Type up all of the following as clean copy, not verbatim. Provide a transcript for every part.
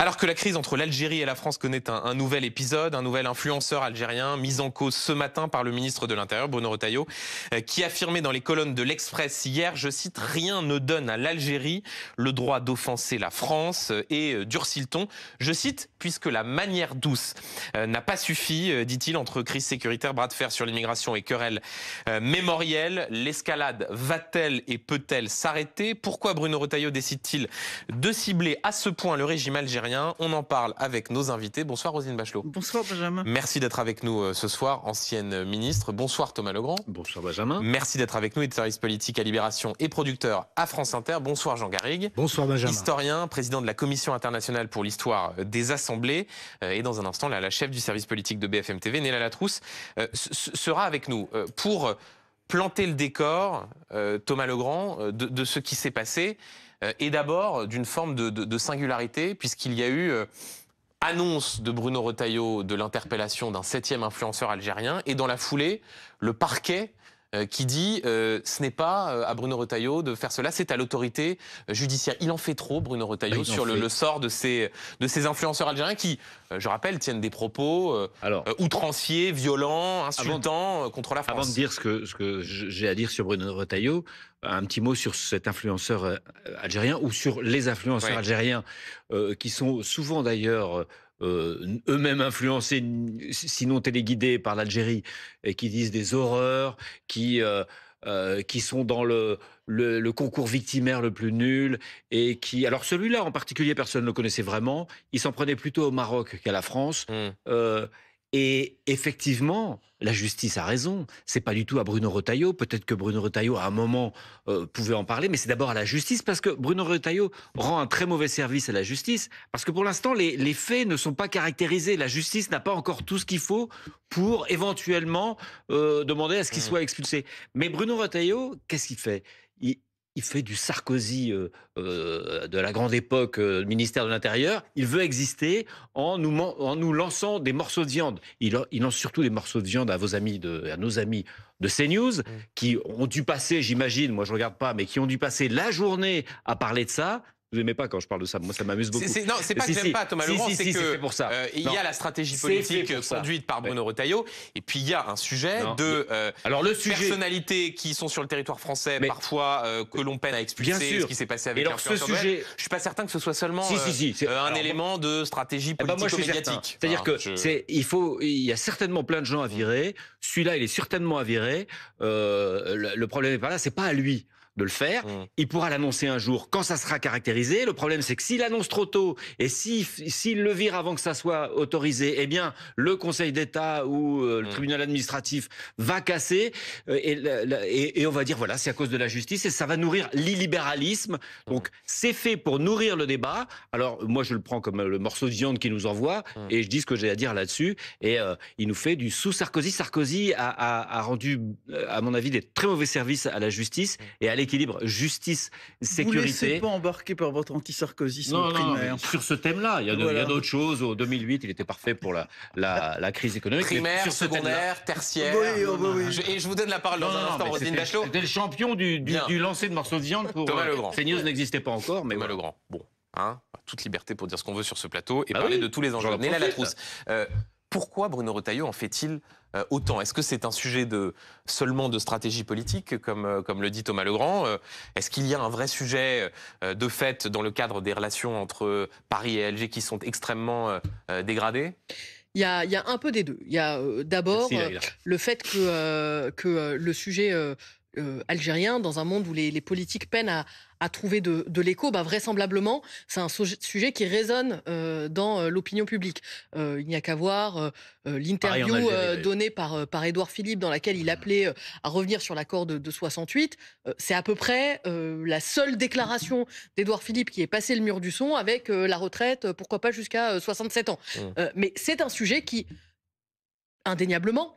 Alors que la crise entre l'Algérie et la France connaît un nouvel épisode, un nouvel influenceur algérien mis en cause ce matin par le ministre de l'Intérieur, Bruno Retailleau, qui affirmait dans les colonnes de l'Express hier, je cite, « Rien ne donne à l'Algérie le droit d'offenser la France » et durcit le ton, je cite, « Puisque la manière douce n'a pas suffi, dit-il, entre crise sécuritaire, bras de fer sur l'immigration et querelle mémorielle, l'escalade va-t-elle et peut-elle s'arrêter ? Pourquoi Bruno Retailleau décide-t-il de cibler à ce point le régime algérien ? On en parle avec nos invités. Bonsoir Roselyne Bachelot. Bonsoir Benjamin. Merci d'être avec nous ce soir, ancienne ministre. Bonsoir Thomas Legrand. Bonsoir Benjamin. Merci d'être avec nous, et de service politique à Libération et producteur à France Inter. Bonsoir Jean Garrigue. Bonsoir Benjamin. Historien, président de la Commission internationale pour l'histoire des assemblées. Et dans un instant, la chef du service politique de BFM TV, Néla Latrousse, sera avec nous pour planter le décor, Thomas Legrand, de ce qui s'est passé. Et d'abord d'une forme de singularité, puisqu'il y a eu annonce de Bruno Retailleau de l'interpellation d'un 7e influenceur algérien, et dans la foulée, le parquet qui dit ce n'est pas à Bruno Retailleau de faire cela, c'est à l'autorité judiciaire. Il en fait trop, Bruno Retailleau, sur le sort de ces influenceurs algériens qui, je rappelle, tiennent des propos outranciers, violents, insultants contre la France. Avant de dire ce que j'ai à dire sur Bruno Retailleau, un petit mot sur cet influenceur algérien, ou sur les influenceurs algériens, qui sont souvent d'ailleurs eux-mêmes influencés, sinon téléguidés par l'Algérie, et qui disent des horreurs, qui sont dans le concours victimaire le plus nul, et qui... Alors celui-là en particulier, personne ne le connaissait vraiment, il s'en prenait plutôt au Maroc qu'à la France, et effectivement, la justice a raison. C'est pas du tout à Bruno Retailleau. Peut-être que Bruno Retailleau, à un moment, pouvait en parler, mais c'est d'abord à la justice, parce que Bruno Retailleau rend un très mauvais service à la justice, parce que pour l'instant, les faits ne sont pas caractérisés. La justice n'a pas encore tout ce qu'il faut pour éventuellement demander à ce qu'il soit expulsé. Mais Bruno Retailleau, qu'est-ce qu'il fait ? Il fait du Sarkozy de la grande époque, ministère de l'Intérieur. Il veut exister en nous lançant des morceaux de viande. Il lance surtout des morceaux de viande à nos amis de CNews, qui ont dû passer, j'imagine, moi je regarde pas, mais qui ont dû passer la journée à parler de ça. Vous n'aimez pas quand je parle de ça, moi ça m'amuse beaucoup. Non, c'est pas que j'aime pas Thomas Legrand, c'est que pour ça. Il y a la stratégie politique conduite par Bruno Retailleau, et puis il y a un sujet personnalités qui sont sur le territoire français, parfois que l'on peine à expulser, ce qui s'est passé avec l'influenceur de Noël. Je suis pas certain que ce soit seulement un élément de stratégie politico-médiatique. C'est-à-dire il y a certainement plein de gens à virer. Celui-là, il est certainement à virer. Le problème n'est pas là, c'est pas à lui de le faire. Il pourra l'annoncer un jour quand ça sera caractérisé. Le problème, c'est que s'il annonce trop tôt et s'il le vire avant que ça soit autorisé, eh bien, le Conseil d'État ou le tribunal administratif va casser et on va dire, voilà, c'est à cause de la justice, et ça va nourrir l'illibéralisme. Donc, c'est fait pour nourrir le débat. Alors, moi, je le prends comme le morceau de viande qu'il nous envoie, et je dis ce que j'ai à dire là-dessus. Et il nous fait du sous-Sarkozy. Sarkozy a rendu, à mon avis, des très mauvais services à la justice et à l'équilibre justice-sécurité. Vous ne laissez pas embarquer par votre anti-sarkozisme primaire. Non, sur ce thème-là, il y a d'autres choses. En 2008, il était parfait pour la crise économique. Primaire, secondaire, tertiaire. Et je vous donne la parole dans un instant, Roselyne Bachelot. C'était le champion du lancer de morceaux de viande pour... Thomas Legrand. CNews n'existait pas encore, mais... Thomas Legrand. Bon, toute liberté pour dire ce qu'on veut sur ce plateau et parler de tous les enjeux. Néla Latrousse. Pourquoi Bruno Retailleau en fait-il autant ? Est-ce que c'est un sujet seulement de stratégie politique, comme le dit Thomas Legrand ? Est-ce qu'il y a un vrai sujet de fait dans le cadre des relations entre Paris et Alger qui sont extrêmement dégradées ? Il y a un peu des deux. Il y a d'abord le fait que le sujet algérien, dans un monde où les politiques peinent à trouver de l'écho, vraisemblablement, c'est un sujet qui résonne dans l'opinion publique. Il n'y a qu'à voir l'interview donnée par Édouard Philippe, dans laquelle il appelait à revenir sur l'accord de 68. C'est à peu près la seule déclaration d'Édouard Philippe qui est passé le mur du son, avec la retraite, pourquoi pas jusqu'à 67 ans. Mais c'est un sujet qui, indéniablement,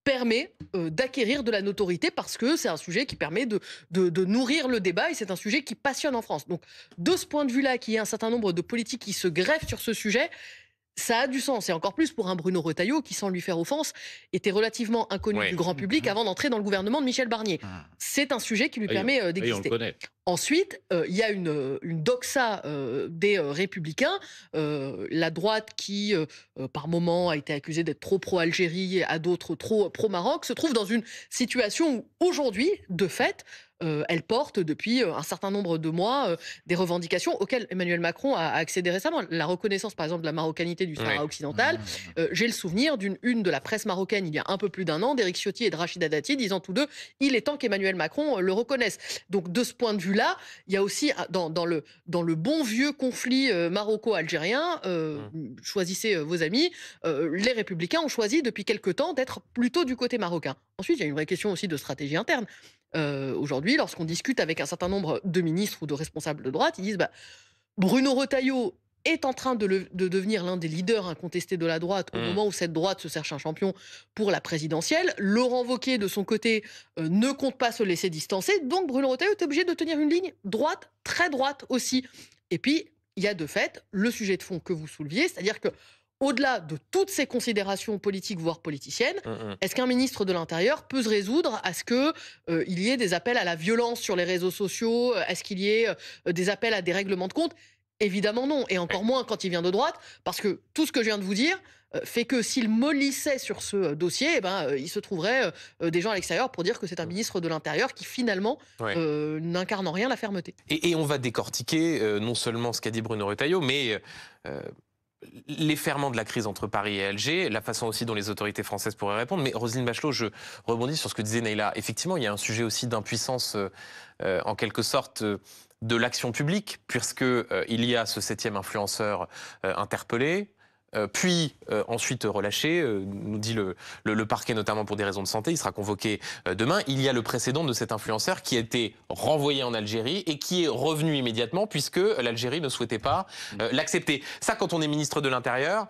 permet d'acquérir de la notoriété, parce que c'est un sujet qui permet de nourrir le débat, et c'est un sujet qui passionne en France. Donc, de ce point de vue-là, qu'il y ait un certain nombre de politiques qui se greffent sur ce sujet, ça a du sens, et encore plus pour un Bruno Retailleau qui, sans lui faire offense, était relativement inconnu du grand public avant d'entrer dans le gouvernement de Michel Barnier. C'est un sujet qui lui permet d'exister. Ensuite, il y a une doxa des Républicains, la droite qui, par moments, a été accusée d'être trop pro-Algérie, à d'autres trop pro-Maroc, se trouve dans une situation où, aujourd'hui, de fait, elle porte depuis un certain nombre de mois des revendications auxquelles Emmanuel Macron a accédé récemment. La reconnaissance, par exemple, de la marocanité du Sahara occidental. J'ai le souvenir d'une une de la presse marocaine, il y a un peu plus d'un an, d'Éric Ciotti et de Rachida Dati, disant tous deux « il est temps qu'Emmanuel Macron le reconnaisse ». Donc, de ce point de vue-là, il y a aussi, dans le bon vieux conflit maroco-algérien, choisissez vos amis, les Républicains ont choisi depuis quelque temps d'être plutôt du côté marocain. Ensuite, il y a une vraie question aussi de stratégie interne. Aujourd'hui, lorsqu'on discute avec un certain nombre de ministres ou de responsables de droite, ils disent Bruno Retailleau est en train de devenir l'un des leaders incontestés de la droite au moment où cette droite se cherche un champion pour la présidentielle. Laurent Wauquiez, de son côté, ne compte pas se laisser distancer. Donc Bruno Retailleau est obligé de tenir une ligne droite, très droite aussi. Et puis, il y a de fait le sujet de fond que vous souleviez, c'est-à-dire que au-delà de toutes ces considérations politiques, voire politiciennes, est-ce qu'un ministre de l'Intérieur peut se résoudre à ce qu'il y ait des appels à la violence sur les réseaux sociaux? Est-ce qu'il y ait des appels à des règlements de compte? Évidemment non, et encore moins quand il vient de droite, parce que tout ce que je viens de vous dire fait que s'il mollissait sur ce dossier, il se trouverait des gens à l'extérieur pour dire que c'est un ministre de l'Intérieur qui finalement n'incarne en rien la fermeté. Et on va décortiquer non seulement ce qu'a dit Bruno Retailleau, mais les ferments de la crise entre Paris et Alger, la façon aussi dont les autorités françaises pourraient répondre. Mais Roselyne Bachelot, je rebondis sur ce que disait Neila. Effectivement, il y a un sujet aussi d'impuissance, en quelque sorte, de l'action publique, puisqu'il y a ce 7e influenceur interpellé, puis ensuite relâché, nous dit le parquet, notamment pour des raisons de santé. Il sera convoqué demain. Il y a le précédent de cet influenceur qui a été renvoyé en Algérie et qui est revenu immédiatement puisque l'Algérie ne souhaitait pas l'accepter. Ça, quand on est ministre de l'Intérieur,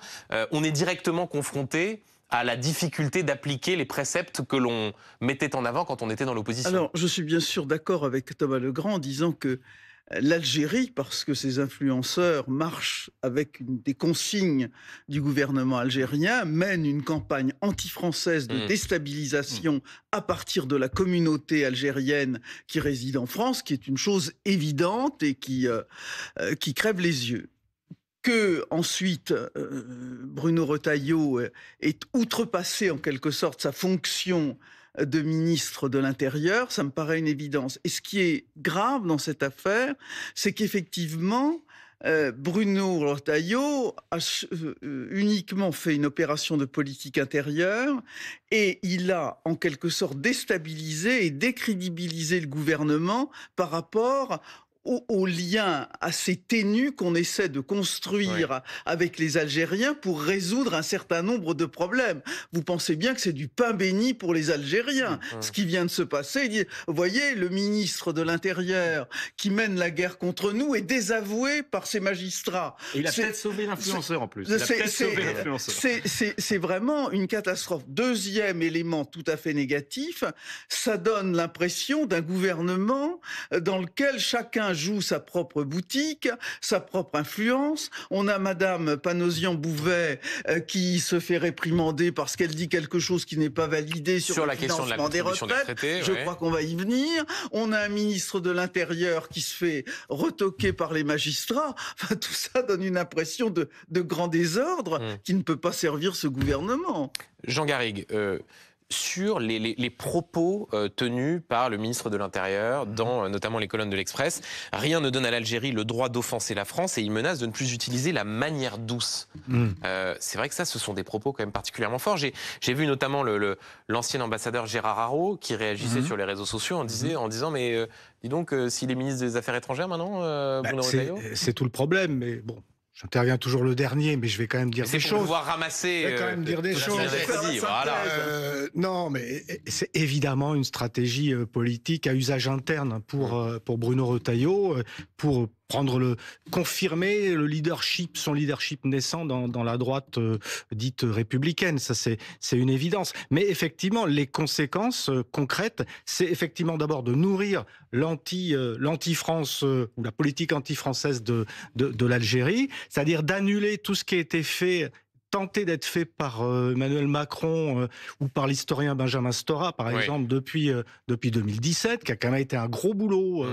on est directement confronté à la difficulté d'appliquer les préceptes que l'on mettait en avant quand on était dans l'opposition. Alors, je suis bien sûr d'accord avec Thomas Legrand en disant que l'Algérie, parce que ces influenceurs marchent avec des consignes du gouvernement algérien, mène une campagne anti-française de déstabilisation à partir de la communauté algérienne qui réside en France, qui est une chose évidente et qui crève les yeux. Que ensuite Bruno Retailleau ait outrepassé en quelque sorte sa fonction de ministre de l'Intérieur, ça me paraît une évidence. Et ce qui est grave dans cette affaire, c'est qu'effectivement, Bruno Retailleau a uniquement fait une opération de politique intérieure et il a en quelque sorte déstabilisé et décrédibilisé le gouvernement par rapport au lien assez ténu qu'on essaie de construire avec les Algériens pour résoudre un certain nombre de problèmes. Vous pensez bien que c'est du pain béni pour les Algériens, ce qui vient de se passer. Vous voyez, le ministre de l'Intérieur qui mène la guerre contre nous est désavoué par ses magistrats. Et il a peut-être sauvé l'influenceur en plus. C'est vraiment une catastrophe. Deuxième élément tout à fait négatif, ça donne l'impression d'un gouvernement dans lequel chacun joue sa propre boutique, sa propre influence. On a Madame Panosian-Bouvet qui se fait réprimander parce qu'elle dit quelque chose qui n'est pas validé sur le la question de la contribution des retraités. Je crois qu'on va y venir. On a un ministre de l'Intérieur qui se fait retoquer par les magistrats. Enfin, tout ça donne une impression de grand désordre qui ne peut pas servir ce gouvernement. Jean Garrigue, sur les propos tenus par le ministre de l'Intérieur dans notamment les colonnes de l'Express. Rien ne donne à l'Algérie le droit d'offenser la France et il menace de ne plus utiliser la manière douce. C'est vrai que ça, ce sont des propos quand même particulièrement forts. J'ai vu notamment l'ancien ambassadeur Gérard Haraud qui réagissait sur les réseaux sociaux en disant mais dis donc, s'il est ministre des Affaires étrangères maintenant, Bruno Retailleau ? C'est tout le problème, mais bon. J'interviens toujours le dernier, mais je vais quand même dire des choses. C'est pour pouvoir ramasser. Je vais quand même dire des choses. Non, mais c'est évidemment une stratégie politique à usage interne pour Bruno Retailleau, pour confirmer son leadership naissant dans la droite dite républicaine. Ça, c'est une évidence. Mais effectivement, les conséquences concrètes, c'est effectivement d'abord de nourrir l'anti-France ou la politique anti-française de l'Algérie, c'est-à-dire d'annuler tout ce qui a été fait tenté d'être fait par Emmanuel Macron ou par l'historien Benjamin Stora, par exemple, depuis 2017, qui a quand même été un gros boulot,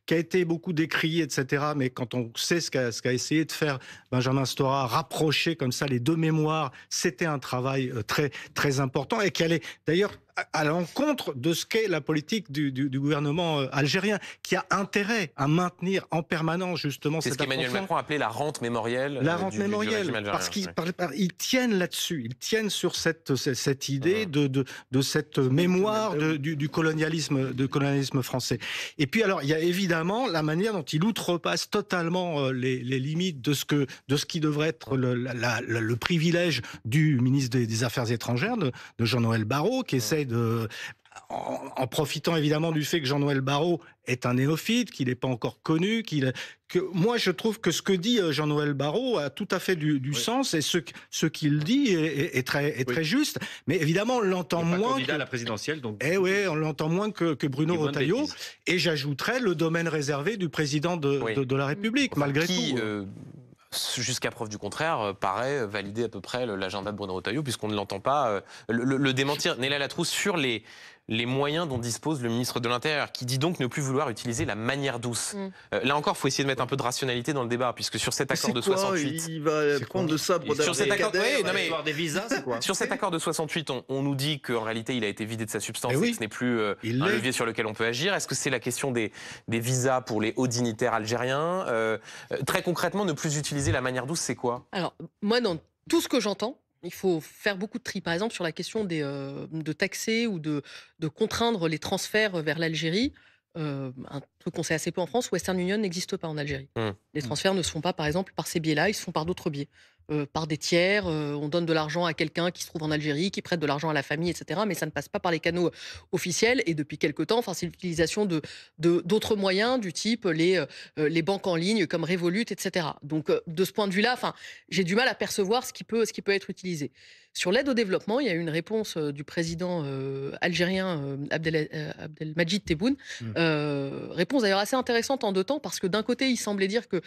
qui a été beaucoup décrié, etc. Mais quand on sait ce qu'a essayé de faire Benjamin Stora, rapprocher comme ça les deux mémoires, c'était un travail très, très important et qui allait d'ailleurs à l'encontre de ce qu'est la politique du gouvernement algérien, qui a intérêt à maintenir en permanence justement cette approche. C'est ce qu'Emmanuel Macron appelait la rente mémorielle. La rente mémorielle, parce qu'ils tiennent là-dessus, ils tiennent sur cette idée de cette mémoire du colonialisme français. Et puis alors, il y a évidemment la manière dont il outrepasse totalement les limites de ce qui devrait être le privilège du ministre des Affaires étrangères, de Jean-Noël Barrot, qui essaie en profitant évidemment du fait que Jean-Noël Barrot est un néophyte, qu'il n'est pas encore connu, moi je trouve que ce que dit Jean-Noël Barrot a tout à fait du sens, et ce qu'il dit est très juste, mais évidemment on l'entend moins candidat à la présidentielle, donc on l'entend moins que Bruno Retailleau, et j'ajouterais le domaine réservé du président de la République, malgré tout. Jusqu'à preuve du contraire, paraît valider à peu près l'agenda de Bruno Retailleau, puisqu'on ne l'entend pas le démentir. Néla Latrousse, sur les moyens dont dispose le ministre de l'Intérieur, qui dit donc ne plus vouloir utiliser la manière douce. Là encore, il faut essayer de mettre un peu de rationalité dans le débat, puisque sur cet accord de 68... Il va prendre le sabre sur cet accord, des visas, c'est quoi? Sur cet accord de 68, on nous dit qu'en réalité, il a été vidé de sa substance et que ce n'est plus un levier sur lequel on peut agir. Est-ce que c'est la question des visas pour les hauts dignitaires algériens? Très concrètement, ne plus utiliser la manière douce, c'est quoi? Alors, moi, dans tout ce que j'entends, il faut faire beaucoup de tri. Par exemple, sur la question de taxer ou de contraindre les transferts vers l'Algérie, un truc qu'on sait assez peu en France, Western Union n'existe pas en Algérie. Les transferts ne se font pas, par exemple, par ces biais-là, ils se font par d'autres biais. Par des tiers, on donne de l'argent à quelqu'un qui se trouve en Algérie, qui prête de l'argent à la famille, etc. Mais ça ne passe pas par les canaux officiels. Et depuis quelque temps, c'est l'utilisation d'autres moyens du type les banques en ligne comme Revolut, etc. Donc de ce point de vue-là, j'ai du mal à percevoir ce qui peut être utilisé. Sur l'aide au développement, il y a eu une réponse du président algérien Abdelmadjid Tebboune, réponse d'ailleurs assez intéressante en deux temps, parce que d'un côté, il semblait dire que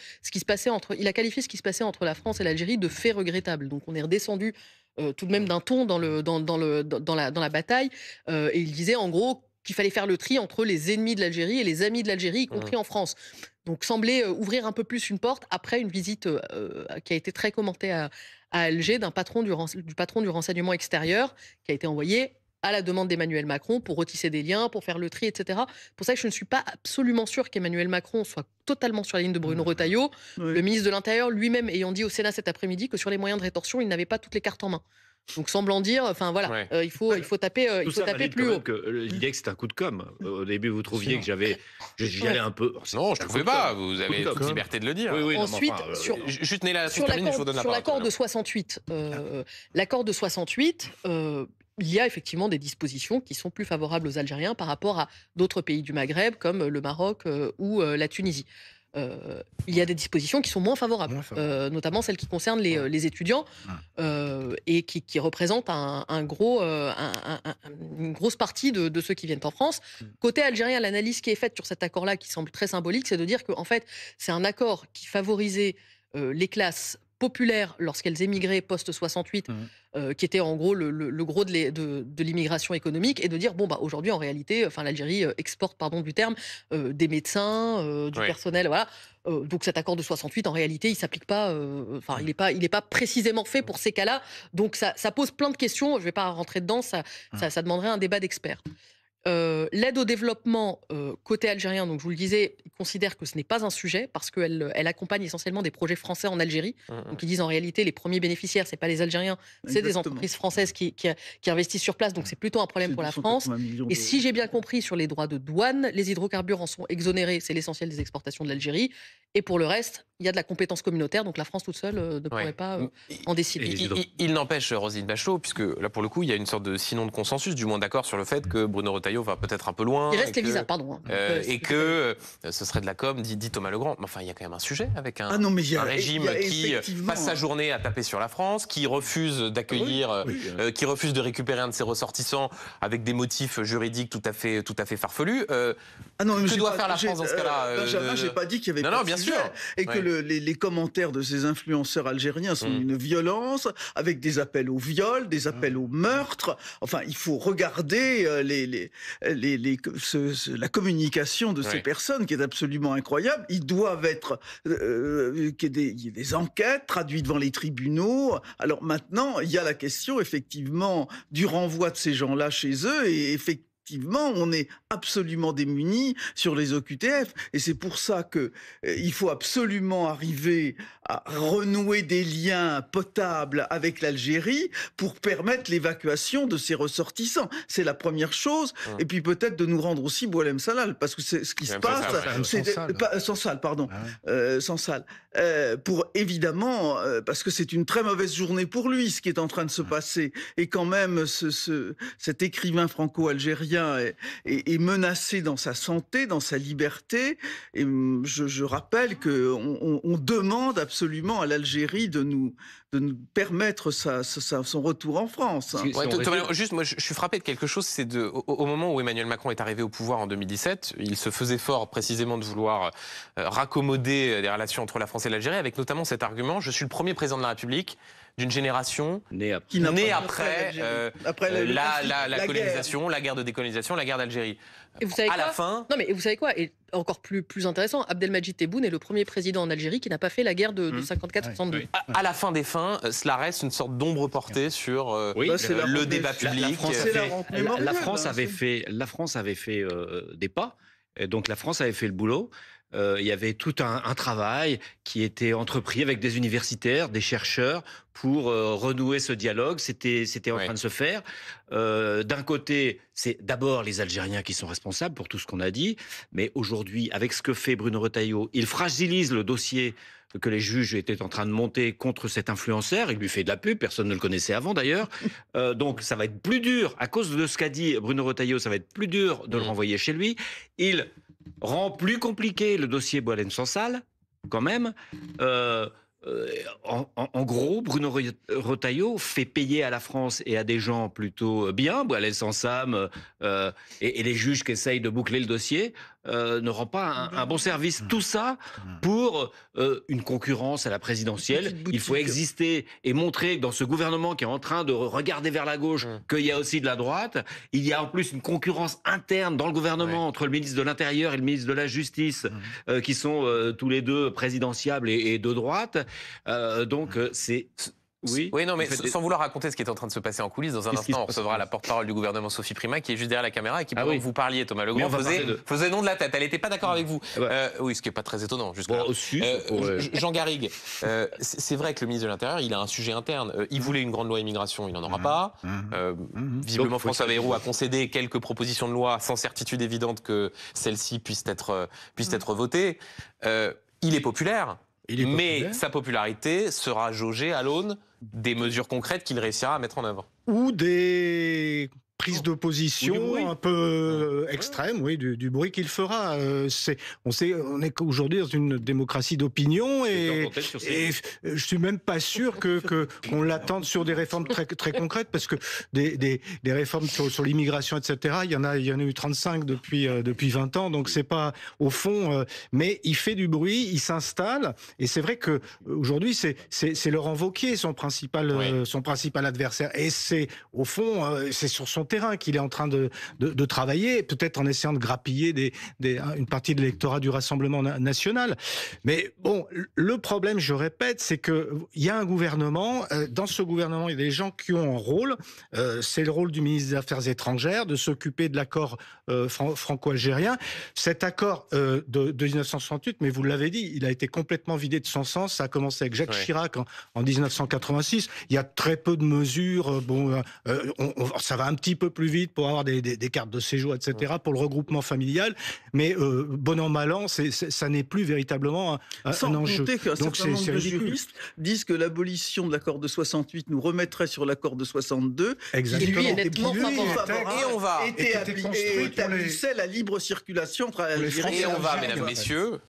il a qualifié ce qui se passait entre la France et l'Algérie de fait regrettable. Donc on est redescendu tout de même d'un ton dans la bataille, et il disait en gros qu'il fallait faire le tri entre les ennemis de l'Algérie et les amis de l'Algérie, y compris en France. Donc semblait ouvrir un peu plus une porte après une visite qui a été très commentée à Alger du patron du renseignement extérieur, qui a été envoyé à la demande d'Emmanuel Macron pour retisser des liens, pour faire le tri, etc. Pour ça que je ne suis pas absolument sûre qu'Emmanuel Macron soit totalement sur la ligne de Bruno Retailleau. Le ministre de l'Intérieur lui-même ayant dit au Sénat cet après-midi que sur les moyens de rétorsion, il n'avait pas toutes les cartes en main. Donc semblant dire, il faut taper plus haut. L'idée que c'est un coup de com'. Au début, vous trouviez que j'y allais un peu. Non, je ne trouvais pas. Vous avez toute liberté de le dire. Ensuite, sur l'accord de 68, l'accord de 68. Il y a effectivement des dispositions qui sont plus favorables aux Algériens par rapport à d'autres pays du Maghreb comme le Maroc ou la Tunisie. Il y a des dispositions qui sont moins favorables, notamment celles qui concernent les étudiants et qui représentent une grosse partie de ceux qui viennent en France. Côté algérien, l'analyse qui est faite sur cet accord-là, qui semble très symbolique, c'est de dire qu'en fait, c'est un accord qui favorisait les classes populaires lorsqu'elles émigraient post-68, qui était en gros le gros de l'immigration économique, et de dire, aujourd'hui, en réalité, l'Algérie exporte, pardon du terme, des médecins, du personnel, voilà. Donc cet accord de 68, en réalité, il s'applique pas, il n'est pas précisément fait pour ces cas-là. Donc ça pose plein de questions, je ne vais pas rentrer dedans, ça demanderait un débat d'experts. L'aide au développement côté algérien, donc je vous le disais, ils considèrent que ce n'est pas un sujet parce qu'elle accompagne essentiellement des projets français en Algérie. Donc ils disent en réalité les premiers bénéficiaires, c'est pas les Algériens, c'est des entreprises françaises qui investissent sur place. Donc c'est plutôt un problème pour la France. Et si j'ai bien compris, sur les droits de douane, les hydrocarbures en sont exonérés. C'est l'essentiel des exportations de l'Algérie. Et pour le reste, il y a de la compétence communautaire, donc la France toute seule ne pourrait pas en décider. Il n'empêche, Roselyne Bachelot, puisque là pour le coup, il y a une sorte de sinon de consensus, du moins d'accord sur le fait que Bruno Retailleau va peut-être un peu loin. Il reste les visas, pardon. Et que ce serait de la com, dit Thomas Legrand. Mais enfin, il y a quand même un sujet avec un régime qui passe sa journée à taper sur la France, qui refuse d'accueillir, qui refuse de récupérer un de ses ressortissants avec des motifs juridiques tout à fait farfelus. Que doit faire la France dans ce cas-là? Benjamin, j'ai pas dit qu'il y avait pas de sujet. sûr. Et que les commentaires de ces influenceurs algériens sont d'une violence, avec des appels au viol, des appels au meurtre. Enfin, il faut regarder la communication de ces personnes qui est absolument incroyable. Ils doivent être... qu'il y ait des enquêtes traduites devant les tribunaux. Alors maintenant, il y a la question, effectivement, du renvoi de ces gens-là chez eux. Et effectivement, on est absolument démunis sur les OQTF. Et c'est pour ça qu'il faut absolument arriver à renouer des liens potables avec l'Algérie pour permettre l'évacuation de ces ressortissants. C'est la première chose. Et puis peut-être de nous rendre aussi Boualem Salah, parce que c'est ce qui se passe. Sansal, pardon. Sansal. Pour évidemment, parce que c'est une très mauvaise journée pour lui, ce qui est en train de se passer. Et quand même, cet écrivain franco-algérien est menacé dans sa santé, dans sa liberté. Et je rappelle qu'on demande absolument à l'Algérie de nous permettre son retour en France. Juste, moi, je suis frappé de quelque chose, c'est au moment où Emmanuel Macron est arrivé au pouvoir en 2017, il se faisait fort précisément de vouloir raccommoder des relations entre la France et l'Algérie, avec notamment cet argument: je suis le premier président de la République d'une génération née après la colonisation, la guerre de décolonisation, la guerre d'Algérie. Et vous savez Non, mais vous savez quoi? Et encore plus intéressant, Abdelmadjid Tebboune est le premier président en Algérie qui n'a pas fait la guerre de 54-62. À la fin des fins, cela reste une sorte d'ombre portée sur le débat public. La France avait fait des pas. Et donc la France avait fait le boulot. Il y avait tout un travail qui était entrepris avec des universitaires, des chercheurs pour renouer ce dialogue. C'était en train de se faire. D'un côté, c'est d'abord les Algériens qui sont responsables pour tout ce qu'on a dit. Mais aujourd'hui, avec ce que fait Bruno Retailleau, il fragilise le dossier que les juges étaient en train de monter contre cet influenceur. Il lui fait de la pub, personne ne le connaissait avant d'ailleurs. Donc ça va être plus dur, à cause de ce qu'a dit Bruno Retailleau, ça va être plus dur de le renvoyer chez lui. Il rend plus compliqué le dossier Boualem Sansal, quand même. En gros, Bruno Retailleau fait payer à la France et à des gens plutôt bien, Boualem Sansal et les juges qui essayent de boucler le dossier, ne rend pas un bon service. Tout ça pour une concurrence à la présidentielle. Il faut exister et montrer que dans ce gouvernement qui est en train de regarder vers la gauche, qu'il y a aussi de la droite. Il y a en plus une concurrence interne dans le gouvernement entre le ministre de l'Intérieur et le ministre de la Justice, qui sont tous les deux présidentiables et de droite. Donc c'est... Oui, non, mais sans vouloir raconter ce qui est en train de se passer en coulisses, dans un instant, on recevra la porte-parole du gouvernement, Sophie Primas, qui est juste derrière la caméra et qui, pendant que vous parliez, Thomas Legrand, faisait non de la tête. Elle n'était pas d'accord avec vous. Oui, ce qui n'est pas très étonnant, jusque-là. Jean Garrigue, c'est vrai que le ministre de l'Intérieur, il a un sujet interne. Il voulait une grande loi immigration, il n'en aura pas. Visiblement, François Bayrou a concédé quelques propositions de loi sans certitude évidente que celles-ci puissent être votées. Il est populaire. Mais sa popularité sera jaugée à l'aune des mesures concrètes qu'il réussira à mettre en œuvre. Ou des prises d'opposition un peu extrêmes, du bruit qu'il fera. On est aujourd'hui dans une démocratie d'opinion et je suis même pas sûr qu'on l'attende sur des réformes très, très concrètes, parce que des réformes sur l'immigration, etc., il y en a eu 35 depuis 20 ans, donc c'est pas au fond, mais il fait du bruit, il s'installe, et c'est vrai que aujourd'hui c'est Laurent Wauquiez son principal adversaire, et c'est au fond c'est sur son terrain qu'il est en train de travailler, peut-être en essayant de grappiller une partie de l'électorat du Rassemblement national. Mais bon, le problème, je répète, c'est qu'il y a un gouvernement, dans ce gouvernement, il y a des gens qui ont un rôle, c'est le rôle du ministre des Affaires étrangères, de s'occuper de l'accord franco-algérien. Cet accord de 1968, mais vous l'avez dit, il a été complètement vidé de son sens. Ça a commencé avec Jacques Chirac en 1986. Il y a très peu de mesures. Ça va un petit peu plus vite pour avoir des cartes de séjour, etc., pour le regroupement familial. Mais bon an, mal an, ça n'est plus véritablement un enjeu. Sans compter qu'un certain nombre de juristes disent que l'abolition de l'accord de 68 nous remettrait sur l'accord de 62. Exactement. Qui lui est nettement favorable. Et établissait la libre circulation entre l'Algérie et on va, mesdames, messieurs,